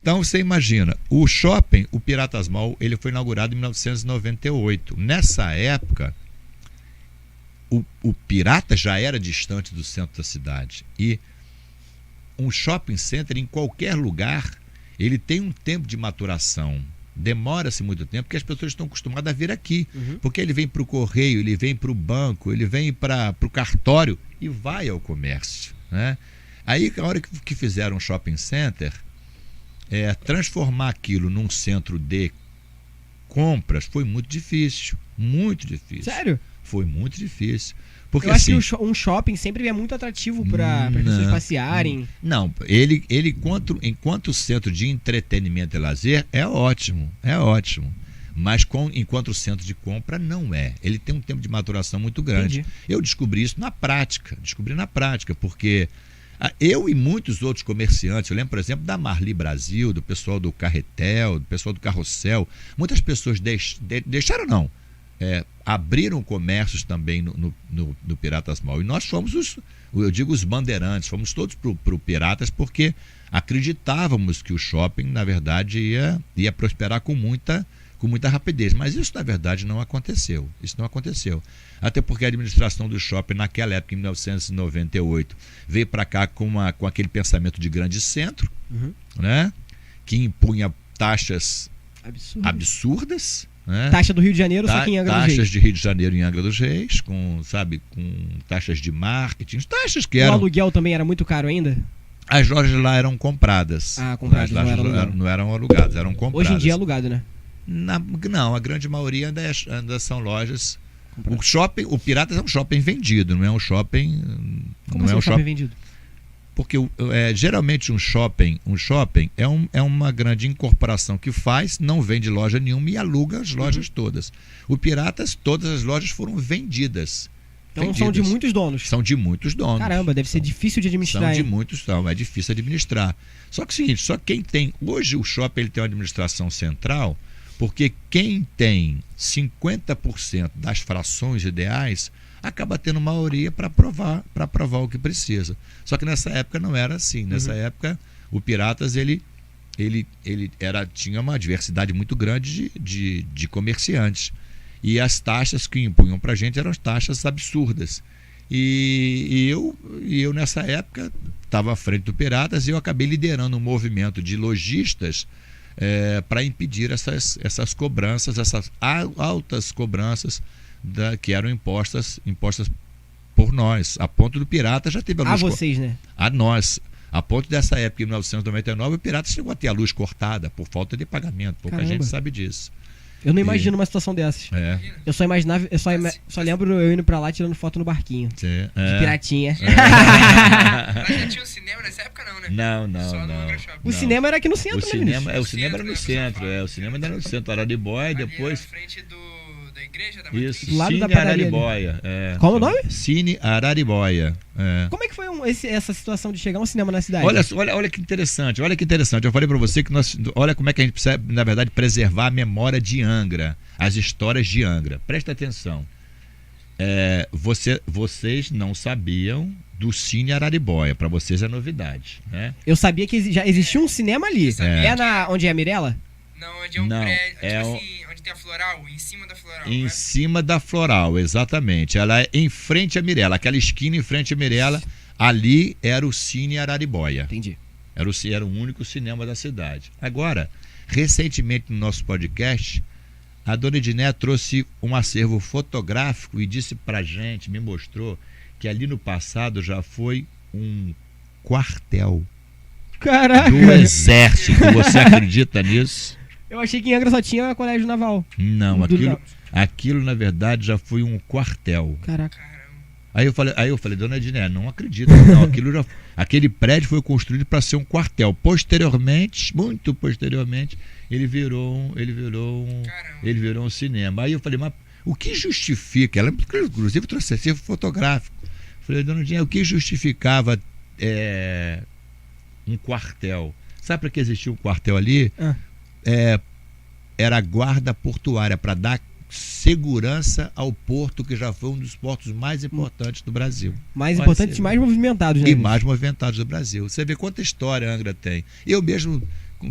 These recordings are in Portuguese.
Então você imagina, o shopping, o Piratas Mall, ele foi inaugurado em 1998. Nessa época, o Pirata já era distante do centro da cidade. E um shopping center em qualquer lugar, ele tem um tempo de maturação. Demora-se muito tempo, porque as pessoas estão acostumadas a vir aqui. Porque ele vem para o correio, ele vem para o banco, ele vem para o cartório e vai ao comércio, né? Aí, a hora que fizeram um shopping center, transformar aquilo num centro de compras foi muito difícil. Muito difícil. Sério? Foi muito difícil. Porque, eu acho assim, que um shopping sempre é muito atrativo para as pessoas passearem. Não, enquanto centro de entretenimento e lazer, é ótimo. Mas enquanto centro de compra, não é. Ele tem um tempo de maturação muito grande. Entendi. Eu descobri isso na prática. Porque eu e muitos outros comerciantes, eu lembro, por exemplo, da Marli Brasil, do pessoal do Carretel, do pessoal do Carrossel, muitas pessoas deixaram, não. Abriram comércios também no Piratas Mall. E nós fomos os bandeirantes, fomos todos pro Piratas, porque acreditávamos que o shopping, na verdade, ia prosperar com muita rapidez. Mas isso, na verdade, não aconteceu. Até porque a administração do shopping, naquela época, em 1998, veio para cá com aquele pensamento de grande centro, né? Que impunha taxas absurdas. Né? Taxa do Rio de Janeiro, só que em Angra dos Reis. Taxas de Rio de Janeiro em Angra dos Reis, com taxas de marketing, taxas que eram... O aluguel também era muito caro ainda? As lojas lá eram compradas. Compradas, não eram alugadas, eram compradas. Hoje em dia é alugado, né? Não, a grande maioria ainda são lojas... O Piratas é um shopping vendido, não é um shopping... Como assim, um shopping vendido? Porque geralmente um shopping é uma grande incorporação que não vende loja nenhuma e aluga as lojas todas. O Piratas, todas as lojas foram vendidas. Então são de muitos donos. São de muitos donos. Caramba, deve ser difícil de administrar. É difícil administrar. Só que é o seguinte, quem tem... Hoje o shopping ele tem uma administração central, porque quem tem 50% das frações ideais acaba tendo maioria para aprovar o que precisa. Só que nessa época não era assim. Nessa época, o Piratas ele tinha uma diversidade muito grande de comerciantes. E as taxas que impunham para a gente eram taxas absurdas. E eu nessa época, estava à frente do Piratas e eu acabei liderando um movimento de lojistas para impedir essas cobranças, essas altas cobranças que eram impostas por nós. A ponto do Pirata já teve a luz... vocês, né? A nós. A ponto dessa época, em 1999, o Pirata chegou a ter a luz cortada por falta de pagamento. Pouca gente sabe disso. Eu não imagino uma situação dessas. Eu só imaginava, só lembro eu indo pra lá tirando foto no barquinho. De piratinha. Lá já tinha o cinema nessa época, não, né? Não. O cinema era aqui no centro, né? O cinema era no centro. O cinema era no centro. Araribóia, depois... Na frente da igreja da Isso, do lado Cine da padaria Araribóia. Qual o nome? Cine Araribóia. Como é que foi essa situação de chegar um cinema na cidade? Olha que interessante. Eu falei para você que olha como é que a gente precisa, na verdade, preservar a memória de Angra, as histórias de Angra. Presta atenção. Vocês não sabiam do Cine Araribóia. Para vocês é novidade, né? Eu sabia que já existia um cinema ali. Onde é a Mirella? Não, onde é um prédio, onde tem a Floral, em cima da Floral. Em cima da Floral, exatamente. Ela é em frente à Mirella, aquela esquina em frente à Mirella, ali era o Cine Araribóia. Entendi. Era o único cinema da cidade. Agora, recentemente no nosso podcast, a dona Ediné trouxe um acervo fotográfico e disse pra gente, me mostrou, que ali no passado já foi um quartel. Caraca! Do exército. Você acredita nisso? Eu achei que em Angra só tinha colégio naval. Não, aquilo na verdade já foi um quartel. Caraca. Aí eu falei, dona Ediné, não acredito, não. Aquele prédio foi construído para ser um quartel. Posteriormente, muito posteriormente, ele virou um cinema. Aí eu falei, mas o que justifica? Ela, inclusive, trouxe acervo fotográfico. Eu falei, dona Ediné, o que justificava um quartel? Sabe para que existia um quartel ali? Era a guarda portuária, para dar segurança ao porto, que já foi um dos portos mais importantes do Brasil. Mais importantes e mais movimentados, né? E mais movimentados do Brasil. Você vê quanta história a Angra tem. Eu mesmo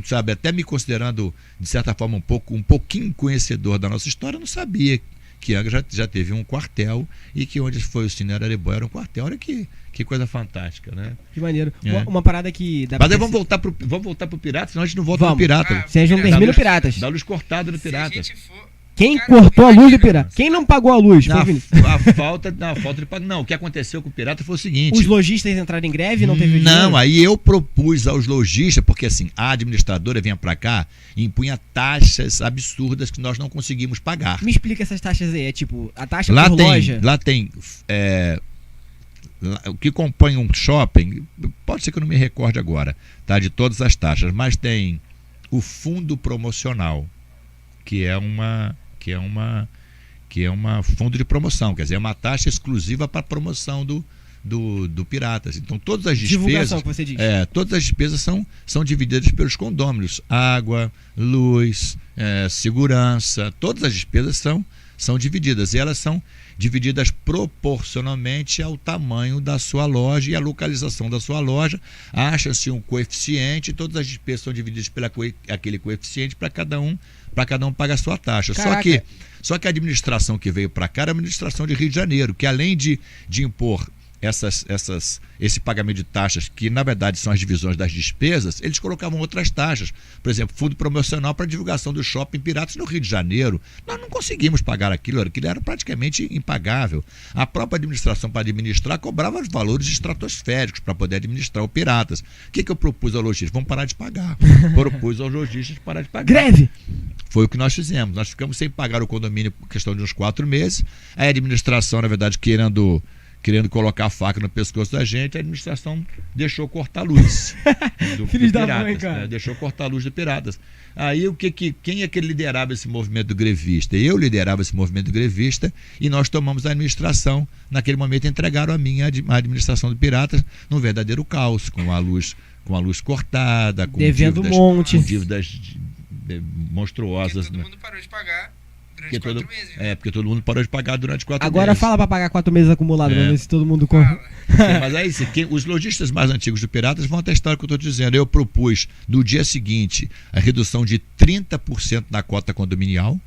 sabe, até me considerando, de certa forma, um pouquinho conhecedor da nossa história, eu não sabia que Angra já teve um quartel e que onde foi o Cine Araribóia era um quartel. Olha que coisa fantástica, né? Que maneiro. Uma parada que dá Mas aí vamos voltar pro Pirata, senão a gente não volta pro Pirata. Vocês não terminam o Piratas. Dá luz cortada no Pirata. Quem cortou a luz do Pirata? Quem não pagou a luz? A falta de pago. Não, o que aconteceu com o Pirata foi o seguinte. Os lojistas entraram em greve e não teve dinheiro? Não, aí eu propus aos lojistas, porque assim, a administradora vinha pra cá e impunha taxas absurdas que nós não conseguimos pagar. Me explica essas taxas aí, é tipo, a taxa por loja? Lá tem... o que compõe um shopping, pode ser que eu não me recorde agora, tá, de todas as taxas, mas tem o fundo promocional, que é uma fundo de promoção, quer dizer, é uma taxa exclusiva para promoção do Piratas. Então todas as despesas, que você diz. Todas as despesas são divididas pelos condôminos, água, luz, segurança, todas as despesas são divididas, e elas são divididas proporcionalmente ao tamanho da sua loja e à localização da sua loja. Acha-se um coeficiente, todas as despesas são divididas por aquele coeficiente para cada um pagar a sua taxa. Só que a administração que veio para cá era a administração de Rio de Janeiro, que além de impor esse pagamento de taxas, que na verdade são as divisões das despesas, eles colocavam outras taxas. Por exemplo, fundo promocional para divulgação do shopping Piratas no Rio de Janeiro. Nós não conseguimos pagar aquilo era praticamente impagável. A própria administração, para administrar, cobrava valores estratosféricos para poder administrar o Piratas. O que eu propus ao lojista? Vamos parar de pagar. Propus aos lojistas parar de pagar. Greve! Foi o que nós fizemos. Nós ficamos sem pagar o condomínio por questão de uns 4 meses. A administração, na verdade, querendo colocar a faca no pescoço da gente, a administração deixou cortar a luz do Piratas, mãe, cara. Deixou cortar a luz do Piratas. Aí quem é que liderava esse movimento grevista? Eu liderava esse movimento grevista e nós tomamos a administração. Naquele momento entregaram a minha a administração do Piratas num verdadeiro caos, com a luz cortada, com devendo dívidas monstruosas. Porque todo mundo parou de pagar. Durante 4 meses. Porque todo mundo parou de pagar durante 4 meses. Agora fala para pagar 4 meses acumulados, pra ver se todo mundo corre. Mas aí, os lojistas mais antigos do Piratas vão atestar o que eu estou dizendo. Eu propus, no dia seguinte, a redução de 30% na cota condominial,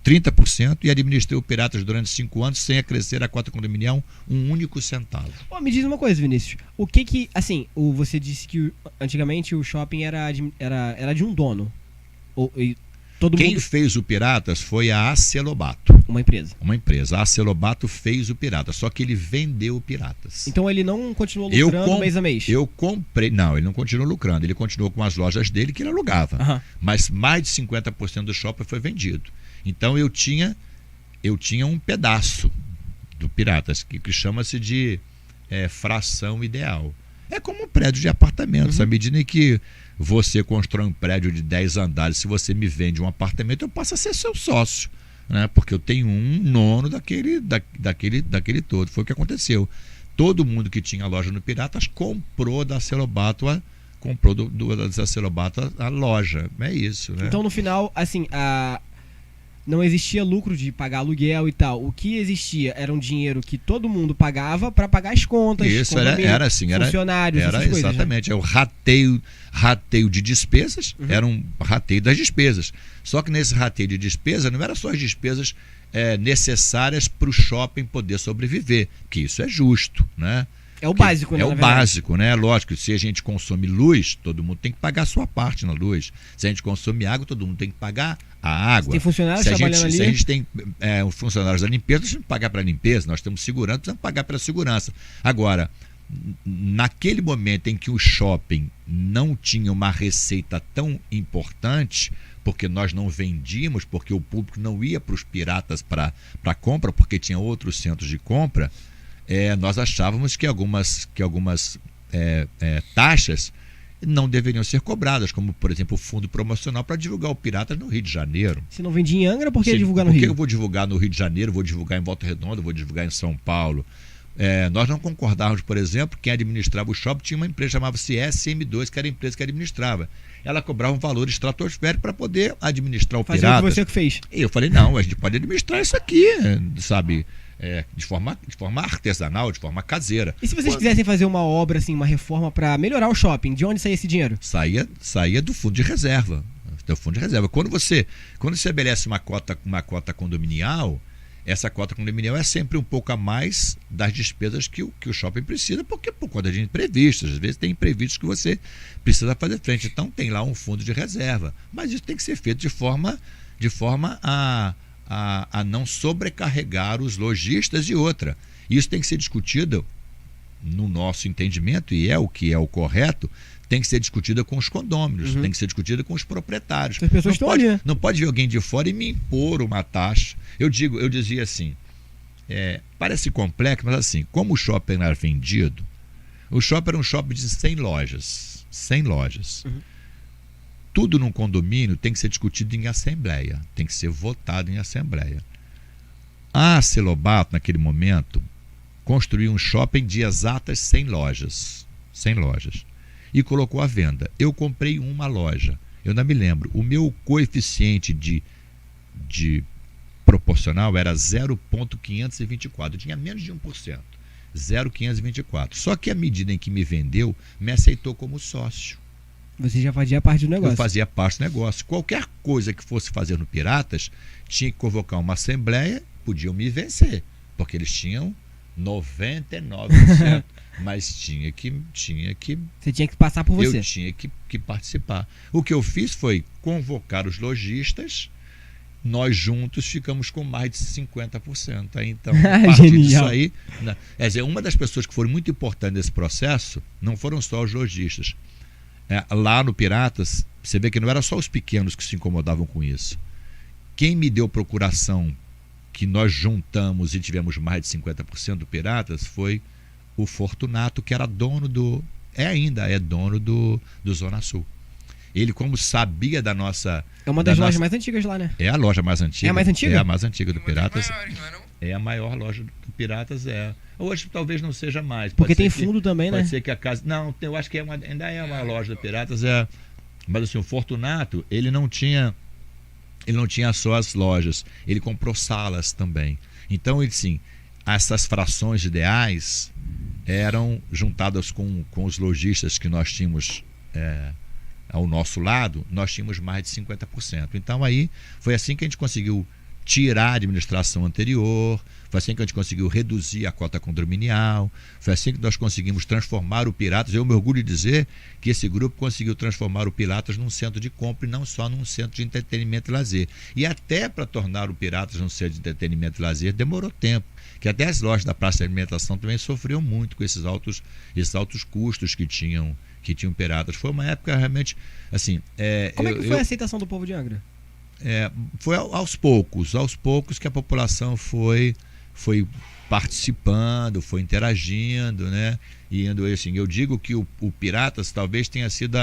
30%, e administrei o Piratas durante 5 anos sem acrescer a cota condominial um único centavo. Me diz uma coisa, Vinícius. Assim, você disse que antigamente o shopping era de um dono. Quem fez o Piratas foi a Acelobato. Uma empresa. A Acelobato fez o Piratas, só que ele vendeu o Piratas. Então ele não continuou lucrando mês a mês? Eu comprei. Não, ele não continuou lucrando. Ele continuou com as lojas dele que ele alugava. Mas mais de 50% do shopping foi vendido. Então eu tinha um pedaço do Piratas, que chama-se de fração ideal. É como um prédio de apartamentos. À medida em que você constrói um prédio de 10 andares, se você me vende um apartamento, eu passo a ser seu sócio, né? Porque eu tenho um nono daquele todo. Foi o que aconteceu. Todo mundo que tinha loja no Piratas comprou da Acelobato da Acelobato a loja. É isso, né? Então, no final, assim, não existia lucro de pagar aluguel e tal. O que existia era um dinheiro que todo mundo pagava para pagar as contas. Isso, era assim, funcionários, essas coisas. Exatamente, é o rateio de despesas, era um rateio das despesas. Só que nesse rateio de despesas não era só as despesas necessárias para o shopping poder sobreviver, que isso é justo, né? É o básico, né? É o básico, né? Lógico, se a gente consome luz, todo mundo tem que pagar a sua parte na luz. Se a gente consome água, todo mundo tem que pagar a água. Se tem funcionários trabalhando ali. Se a gente tem os funcionários da limpeza, nós temos que pagar para a limpeza, nós temos segurança, precisamos pagar pela segurança. Agora, naquele momento em que o shopping não tinha uma receita tão importante, porque nós não vendíamos, porque o público não ia para os Piratas para compra, porque tinha outros centros de compra, nós achávamos que algumas taxas não deveriam ser cobradas, como, por exemplo, o fundo promocional para divulgar o Piratas no Rio de Janeiro. Se não vendia em Angra, por que divulgar no Rio? Por que eu vou divulgar no Rio de Janeiro, vou divulgar em Volta Redonda, vou divulgar em São Paulo? Nós não concordávamos, por exemplo, quem administrava o shopping tinha uma empresa chamava-se SM2, que era a empresa que administrava. Ela cobrava um valor estratosférico para poder administrar o Piratas. Fazer o que você que fez. E eu falei, não, a gente pode administrar isso aqui, sabe? de forma artesanal, de forma caseira. E se vocês quisessem fazer uma obra, assim, uma reforma para melhorar o shopping, de onde saía esse dinheiro? Saía do fundo de reserva. Do fundo de reserva. Quando você estabelece uma cota condominial, essa cota condominial é sempre um pouco a mais das despesas que o shopping precisa, porque por conta de imprevistos, às vezes tem imprevistos que você precisa fazer frente. Então tem lá um fundo de reserva. Mas isso tem que ser feito de forma a não sobrecarregar os lojistas e outra. Isso tem que ser discutido, no nosso entendimento, e é o que é o correto, tem que ser discutida com os condôminos, tem que ser discutida com os proprietários. As pessoas não pode vir alguém de fora e me impor uma taxa. Eu dizia assim, parece complexo, mas assim, como o shopping era vendido, o shopping era um shopping de 100 lojas. 100 lojas. Tudo num condomínio tem que ser discutido em assembleia, tem que ser votado em assembleia. A Celobato, naquele momento, construiu um shopping de exatas 100 lojas. 100 lojas. E colocou à venda. Eu comprei uma loja. Eu não me lembro. O meu coeficiente de proporcional era 0,524. Eu tinha menos de 1%. 0,524. Só que à medida em que me vendeu, me aceitou como sócio. Você já fazia parte do negócio. Eu fazia parte do negócio. Qualquer coisa que fosse fazer no Piratas, tinha que convocar uma assembleia, podiam me vencer, porque eles tinham 99%. Mas tinha que... Você tinha que passar por você. Eu tinha que participar. O que eu fiz foi convocar os lojistas, nós juntos ficamos com mais de 50%. Aí, então, a partir disso aí... Quer dizer, uma das pessoas que foram muito importantes nesse processo não foram só os lojistas. Lá no Piratas, você vê que não era só os pequenos que se incomodavam com isso. Quem me deu procuração, que nós juntamos e tivemos mais de 50% do Piratas, foi o Fortunato, que era dono ainda é dono do Zona Sul. Ele, como sabia da nossa... É uma das lojas mais antigas lá, né? É a loja mais antiga. É a mais antiga? É a mais antiga do Piratas. Maiores, não é, não? É a maior loja do Piratas, Hoje talvez não seja mais. Porque tem fundo também, né? Pode ser que a casa... Não, eu acho que ainda é uma loja do Piratas. Mas assim, o Fortunato, ele não tinha só as lojas. Ele comprou salas também. Então, essas frações ideais eram juntadas com os lojistas que nós tínhamos ao nosso lado, nós tínhamos mais de 50%. Então aí foi assim que a gente conseguiu tirar a administração anterior, foi assim que a gente conseguiu reduzir a cota condominial, foi assim que nós conseguimos transformar o Piratas. Eu me orgulho de dizer que esse grupo conseguiu transformar o Piratas num centro de compra e não só num centro de entretenimento e lazer. E até para tornar o Piratas num centro de entretenimento e lazer demorou tempo, que até as lojas da praça de alimentação também sofriam muito com esses altos custos que tinham Piratas. Foi uma época realmente assim... Como é que foi a aceitação do povo de Angra? Foi aos poucos que a população foi participando, foi interagindo, né? E assim, eu digo que o Piratas talvez tenha sido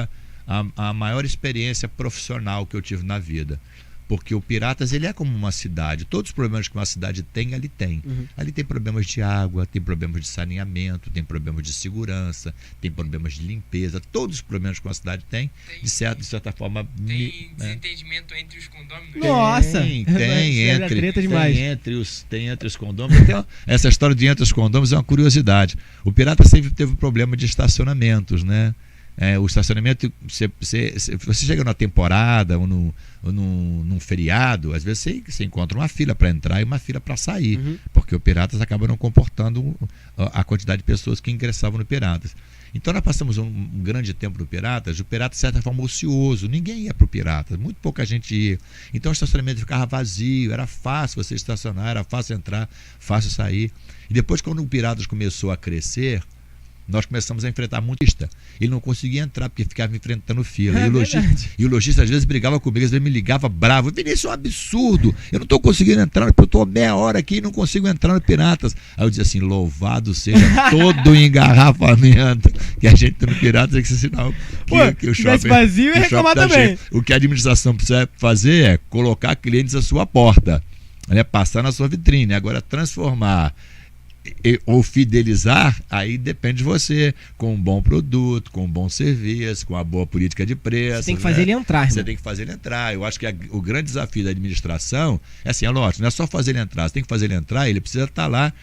a maior experiência profissional que eu tive na vida. Porque o Piratas, ele é como uma cidade. Todos os problemas que uma cidade tem, ali tem. Ali tem problemas de água, tem problemas de saneamento, tem problemas de segurança, tem problemas de limpeza. Todos os problemas que uma cidade tem, de certa forma... Tem desentendimento entre os condôminos? Nossa! Tem entre os condôminos. Essa história de entre os condôminos é uma curiosidade. O Piratas sempre teve problema de estacionamentos, né? O estacionamento, você chega numa temporada ou num feriado, às vezes você encontra uma fila para entrar e uma fila para sair, porque o Piratas acaba não comportando a quantidade de pessoas que ingressavam no Piratas. Então nós passamos um grande tempo no Piratas, o Piratas de certa forma ocioso, ninguém ia para o Piratas, muito pouca gente ia. Então o estacionamento ficava vazio, era fácil você estacionar, era fácil entrar, fácil sair. E depois, quando o Piratas começou a crescer, nós começamos a enfrentar muito lojista. Ele não conseguia entrar porque ficava enfrentando fila. E o lojista às vezes brigava comigo, às vezes me ligava bravo. Vinícius, é um absurdo. Eu não estou conseguindo entrar, eu estou meia hora aqui e não consigo entrar no Piratas. Aí eu dizia assim, louvado seja todo o engarrafamento que a gente tem no Piratas, é que esse sinal que o shopping vazio e reclamar também. O que a administração precisa fazer é colocar clientes à sua porta, passar na sua vitrine. Agora transformar ou fidelizar, aí depende de você, com um bom produto, com um bom serviço, com uma boa política de preço. Você tem que fazer ele entrar, irmão. Você tem que fazer ele entrar. Eu acho que o grande desafio da administração é assim, é lógico, não é só fazer ele entrar, você tem que fazer ele entrar, ele precisa estar lá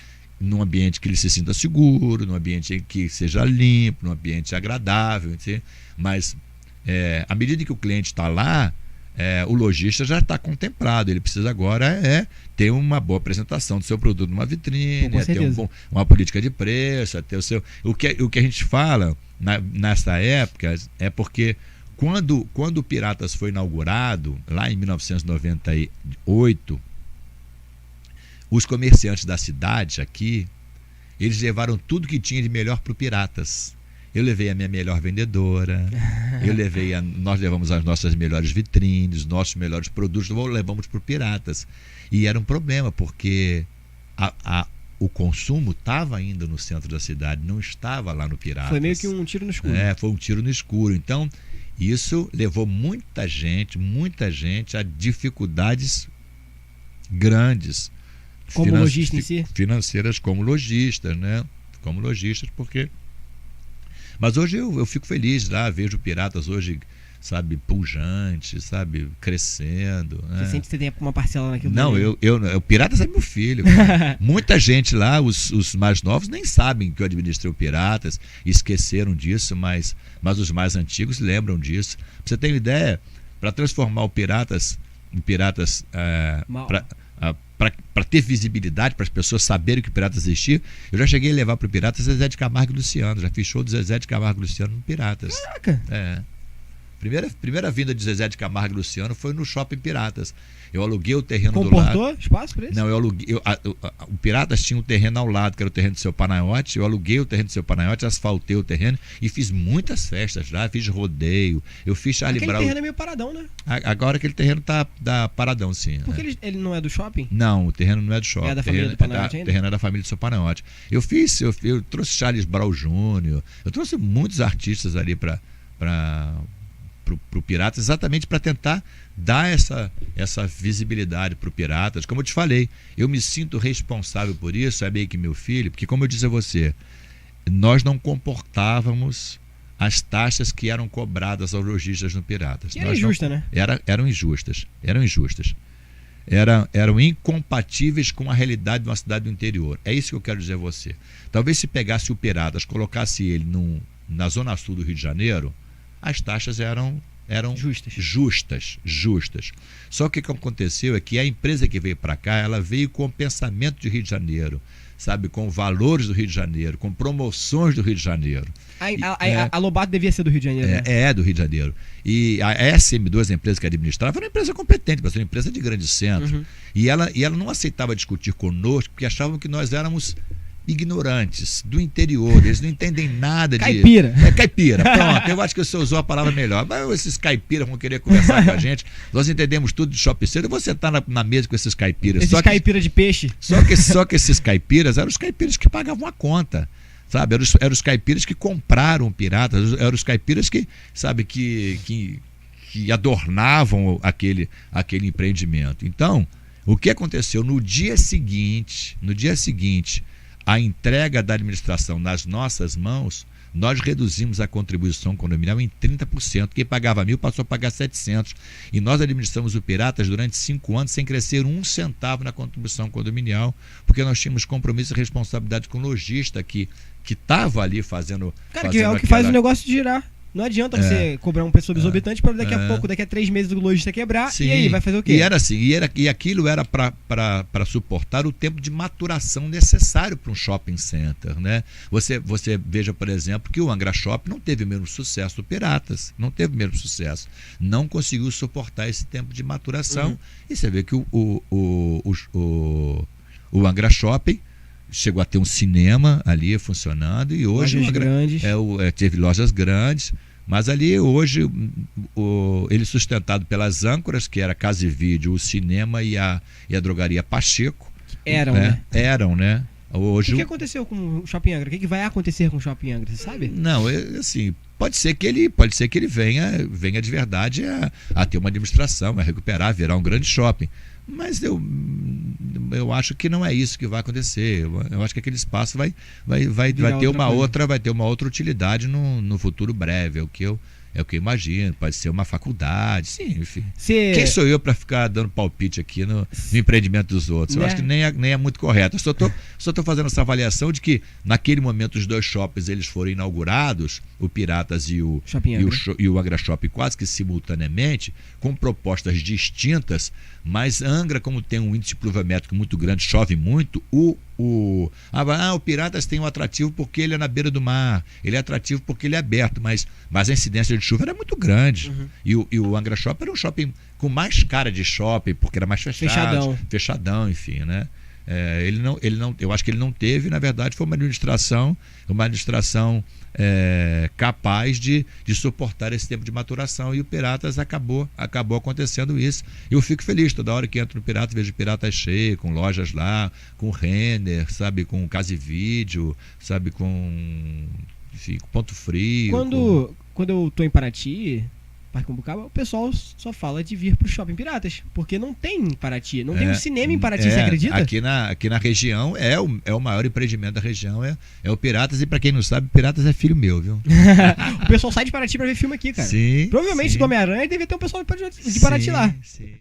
num ambiente que ele se sinta seguro, num ambiente que seja limpo, num ambiente agradável, entende? Mas à medida que o cliente está lá, o lojista já está contemplado. Ele precisa agora ter uma boa apresentação do seu produto numa vitrine, ter uma política de preço, ter o que a gente fala nessa época é porque quando o Piratas foi inaugurado, lá em 1998, os comerciantes da cidade aqui, eles levaram tudo que tinha de melhor para o Piratas. Eu levei a minha melhor vendedora, nós levamos as nossas melhores vitrines, nossos melhores produtos, levamos para o Piratas. E era um problema, porque o consumo estava ainda no centro da cidade, não estava lá no Piratas. Foi meio que um tiro no escuro. Foi um tiro no escuro. Então, isso levou muita gente a dificuldades grandes. Como lojista em si? Financeiras como lojistas, né? Como lojistas, porque... Mas hoje eu fico feliz lá, vejo Piratas hoje, sabe, pujante, sabe, crescendo. Você sente que você tem uma parcela naquilo? Não, o Piratas é meu filho. Muita gente lá, os mais novos, nem sabem que eu administrei o Piratas, esqueceram disso, mas os mais antigos lembram disso. Pra você ter uma ideia, para transformar o Piratas para ter visibilidade, para as pessoas saberem que o Piratas existia, eu já cheguei a levar para o Piratas Zezé de Camargo e Luciano. Já fiz show do Zezé de Camargo e Luciano no Piratas. Caraca! Primeira vinda de Zezé de Camargo e Luciano foi no Shopping Piratas. Eu aluguei o terreno do lado. Comportou espaço para isso? Não, eu aluguei. O Piratas tinha um terreno ao lado, que era o terreno do seu Panayote. Eu aluguei o terreno do seu Panayote, asfaltei o terreno e fiz muitas festas lá. Fiz rodeio. Eu fiz Charlie Brown. Aquele terreno é meio paradão, né? Agora aquele terreno tá paradão, sim. Porque ele não é do shopping? Não, o terreno não é do shopping. É da família do Panayote ainda? O terreno é da família do seu Panayote. Eu trouxe Charles Brown Jr., eu trouxe muitos artistas ali para o Piratas, exatamente para tentar dar essa visibilidade para o Piratas. Como eu te falei, eu me sinto responsável por isso, é meio que meu filho, porque, como eu disse a você, nós não comportávamos as taxas que eram cobradas aos lojistas no Piratas. Que era injusta, né? Eram injustas. Eram incompatíveis com a realidade de uma cidade do interior. É isso que eu quero dizer a você. Talvez se pegasse o Piratas, colocasse ele na zona sul do Rio de Janeiro, as taxas eram justas. Só que o que aconteceu é que a empresa que veio para cá, ela veio com o pensamento de Rio de Janeiro, sabe, com valores do Rio de Janeiro, com promoções do Rio de Janeiro. A Lobato devia ser do Rio de Janeiro, né? É do Rio de Janeiro. E a SM2, a empresa que administrava, era uma empresa competente, mas era uma empresa de grande centro. Uhum. E ela não aceitava discutir conosco, porque achavam que nós éramos ignorantes do interior, eles não entendem nada de... Caipira. Caipira, pronto, eu acho que você usou a palavra melhor. Mas esses caipiras vão querer conversar com a gente, nós entendemos tudo de shopping center, eu vou sentar na mesa com esses caipiras. Caipiras de peixe. Só que esses caipiras eram os caipiras que pagavam a conta, sabe, eram os caipiras que compraram o Piratas, eram os caipiras que, sabe, que adornavam aquele empreendimento. Então, o que aconteceu no dia seguinte, a entrega da administração nas nossas mãos, nós reduzimos a contribuição condominial em 30%. Quem pagava 1.000 passou a pagar 700. E nós administramos o Piratas durante 5 anos sem crescer 1 centavo na contribuição condominial, porque nós tínhamos compromisso e responsabilidade com o lojista que estava ali fazendo... Cara, que é o que faz o negócio girar. Não adianta você cobrar um preço exorbitante para daqui a pouco, daqui a 3 meses o lojista quebrar. Sim. E aí, vai fazer o quê? E era assim, e aquilo era para suportar o tempo de maturação necessário para um shopping center, né? Você veja, por exemplo, que o Angra Shopping não teve o mesmo sucesso do Piratas, não teve o mesmo sucesso, não conseguiu suportar esse tempo de maturação. E você vê que o Angra Shopping chegou a ter um cinema ali funcionando, e hoje teve lojas grandes, mas ali hoje ele sustentado pelas âncoras, que era Casa e Vídeo, o cinema e a drogaria Pacheco. Eram, né? Hoje, o que aconteceu com o Shopping Angra? O que vai acontecer com o Shopping Angra, você sabe? Não, assim, pode ser que ele venha de verdade a ter uma administração, a recuperar, a virar um grande shopping. Mas eu acho que não é isso que vai acontecer. Eu acho que aquele espaço vai ter uma outra utilidade no futuro breve. É o que eu imagino. Pode ser uma faculdade, sim, enfim. Quem sou eu para ficar dando palpite aqui no empreendimento dos outros? Eu acho que nem é muito correto. Eu só estou fazendo essa avaliação de que naquele momento os dois shoppings eles foram inaugurados, o Piratas e o Angra Shopping, quase que simultaneamente, com propostas distintas, mas Angra, como tem um índice pluviométrico muito grande, chove muito, o Piratas tem um atrativo porque ele é na beira do mar, ele é atrativo porque ele é aberto, mas a incidência de chuva era muito grande. Uhum. E o Angra Shopping era um shopping com mais cara de shopping, porque era mais fechadão, enfim, né? Eu acho que ele não teve, na verdade, foi uma administração capaz de suportar esse tempo de maturação, e o Piratas acabou acontecendo isso. Eu fico feliz toda hora que entro no Piratas, vejo Piratas cheio, com lojas lá, com Renner, sabe, com Casa e Vídeo, sabe, com Ponto Frio. Quando eu tô em Paraty, Parque Cambucaba, o pessoal só fala de vir pro Shopping Piratas, porque não tem em Paraty, não tem um cinema em Paraty, você acredita? Aqui na região é o maior empreendimento da região, é o Piratas, e pra quem não sabe, Piratas é filho meu, viu? O pessoal sai de Paraty pra ver filme aqui, cara. Sim. Provavelmente do Homem-Aranha deve ter um pessoal de Paraty lá. Sim.